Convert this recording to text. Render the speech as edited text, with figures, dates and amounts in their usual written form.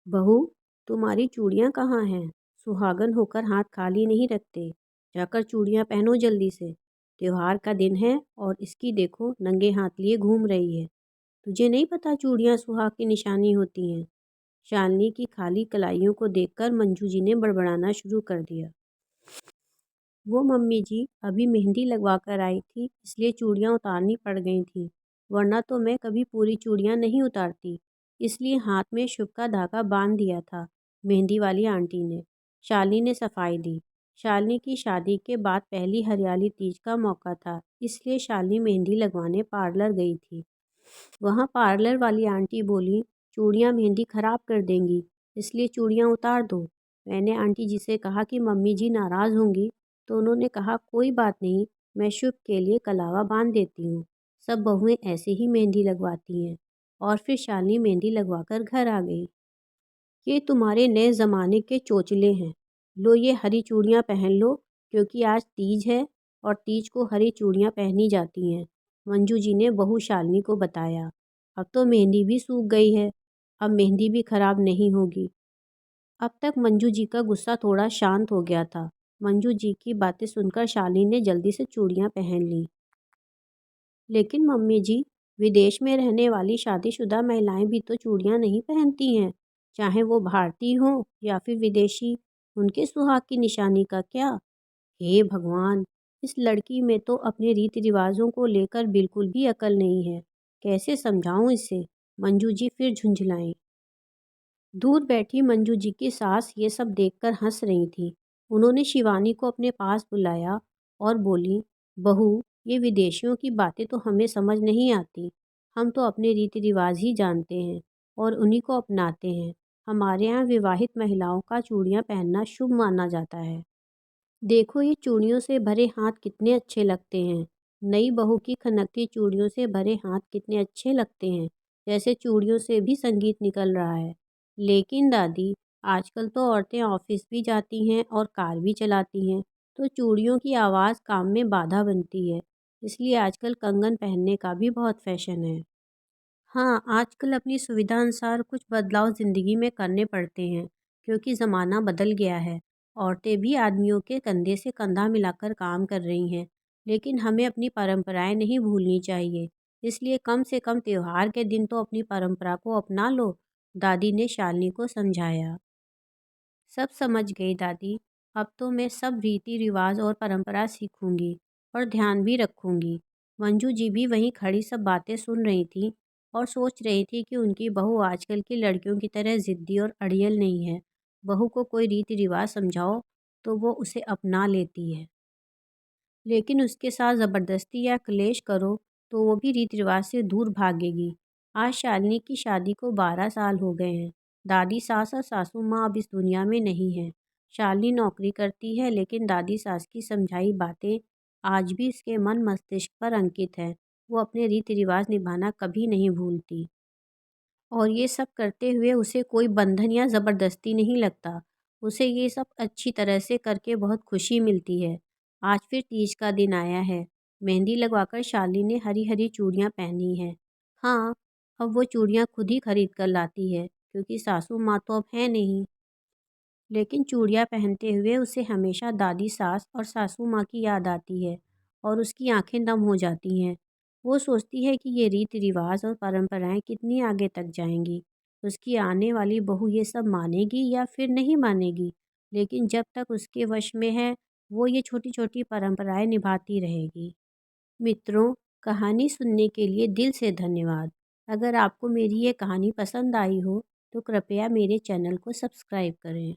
बहू, तुम्हारी चूड़ियाँ कहाँ हैं? सुहागन होकर हाथ खाली नहीं रखते। जाकर चूड़ियाँ पहनो जल्दी से। त्योहार का दिन है और इसकी देखो नंगे हाथ लिए घूम रही है। तुझे नहीं पता चूड़ियाँ सुहाग की निशानी होती हैं? शालिनी की खाली कलाइयों को देखकर मंजू जी ने बड़बड़ाना शुरू कर दिया। वो मम्मी जी अभी मेहंदी लगवा कर आई थी, इसलिए चूड़ियाँ उतारनी पड़ गई थी, वरना तो मैं कभी पूरी चूड़ियाँ नहीं उतारती। इसलिए हाथ में शुभ का धागा बांध दिया था, मेहंदी वाली आंटी ने। शालिनी ने सफाई दी। शालिनी की शादी के बाद पहली हरियाली तीज का मौका था, इसलिए शालिनी मेहंदी लगवाने पार्लर गई थी। वहाँ पार्लर वाली आंटी बोली, चूड़ियाँ मेहंदी खराब कर देंगी, इसलिए चूड़ियाँ उतार दो। मैंने आंटी जी से कहा कि मम्मी जी नाराज़ होंगी, तो उन्होंने कहा कोई बात नहीं, मैं शुभ के लिए कलावा बांध देती हूँ। सब बहुएं ऐसे ही मेहंदी लगवाती हैं। और फिर शालिनी मेहंदी लगवाकर घर आ गई। ये तुम्हारे नए ज़माने के चोचले हैं। लो ये हरी चूड़ियाँ पहन लो, क्योंकि आज तीज है और तीज को हरी चूड़ियाँ पहनी जाती हैं। मंजू जी ने बहू शालिनी को बताया। अब तो मेहंदी भी सूख गई है, अब मेहंदी भी खराब नहीं होगी। अब तक मंजू जी का गुस्सा थोड़ा शांत हो गया था। मंजू जी की बातें सुनकर शालिनी ने जल्दी से चूड़ियाँ पहन ली। लेकिन मम्मी जी, विदेश में रहने वाली शादीशुदा महिलाएं भी तो चूड़ियां नहीं पहनती हैं, चाहे वो भारतीय हो या फिर विदेशी। उनके सुहाग की निशानी का क्या? हे भगवान, इस लड़की में तो अपने रीति रिवाजों को लेकर बिल्कुल भी अकल नहीं है। कैसे समझाऊं इसे? मंजू जी फिर झुंझलाईं। दूर बैठी मंजू जी की सास ये सब देखकर हंस रही थी। उन्होंने शिवानी को अपने पास बुलाया और बोली, बहू, ये विदेशियों की बातें तो हमें समझ नहीं आती। हम तो अपने रीति रिवाज ही जानते हैं और उन्हीं को अपनाते हैं। हमारे यहाँ विवाहित महिलाओं का चूड़ियाँ पहनना शुभ माना जाता है। देखो ये चूड़ियों से भरे हाथ कितने अच्छे लगते हैं। नई बहू की खनकती चूड़ियों से भरे हाथ कितने अच्छे लगते हैं, जैसे चूड़ियों से भी संगीत निकल रहा है। लेकिन दादी, आजकल तो औरतें ऑफिस भी जाती हैं और कार भी चलाती हैं, तो चूड़ियों की आवाज़ काम में बाधा बनती है। इसलिए आजकल कंगन पहनने का भी बहुत फैशन है। हाँ, आजकल अपनी सुविधा अनुसार कुछ बदलाव ज़िंदगी में करने पड़ते हैं, क्योंकि ज़माना बदल गया है। औरतें भी आदमियों के कंधे से कंधा मिलाकर काम कर रही हैं, लेकिन हमें अपनी परंपराएं नहीं भूलनी चाहिए। इसलिए कम से कम त्योहार के दिन तो अपनी परंपरा को अपना लो, दादी ने शालिनी को समझाया। सब समझ गई दादी। अब तो मैं सब रीति रिवाज और परंपरा सीखूंगी और ध्यान भी रखूंगी। मंजू जी भी वहीं खड़ी सब बातें सुन रही थी और सोच रही थी कि उनकी बहू आजकल की लड़कियों की तरह जिद्दी और अड़ियल नहीं है। बहू को कोई रीति रिवाज समझाओ तो वो उसे अपना लेती है, लेकिन उसके साथ ज़बरदस्ती या क्लेश करो तो वो भी रीति रिवाज से दूर भागेगी। आज शालिनी की शादी को 12 साल हो गए हैं। दादी सास और सासू माँ अब इस दुनिया में नहीं हैं। शालिनी नौकरी करती है, लेकिन दादी सास की समझाई बातें आज भी इसके मन मस्तिष्क पर अंकित हैं। वो अपने रीति रिवाज निभाना कभी नहीं भूलती। और ये सब करते हुए उसे कोई बंधन या ज़बरदस्ती नहीं लगता। उसे ये सब अच्छी तरह से करके बहुत खुशी मिलती है। आज फिर तीज का दिन आया है। मेहंदी लगवाकर शालिनी ने हरी हरी चूड़ियाँ पहनी हैं। हाँ, अब वो चूड़ियाँ खुद ही खरीद कर लाती है, क्योंकि सासू माँ तो अब है नहीं। लेकिन चूड़ियाँ पहनते हुए उसे हमेशा दादी सास और सासू माँ की याद आती है और उसकी आंखें नम हो जाती हैं। वो सोचती है कि ये रीति रिवाज और परंपराएं कितनी आगे तक जाएंगी। उसकी आने वाली बहू ये सब मानेगी या फिर नहीं मानेगी, लेकिन जब तक उसके वश में है, वो ये छोटी छोटी परंपराएं निभाती रहेगी। मित्रों, कहानी सुनने के लिए दिल से धन्यवाद। अगर आपको मेरी ये कहानी पसंद आई हो तो कृपया मेरे चैनल को सब्सक्राइब करें।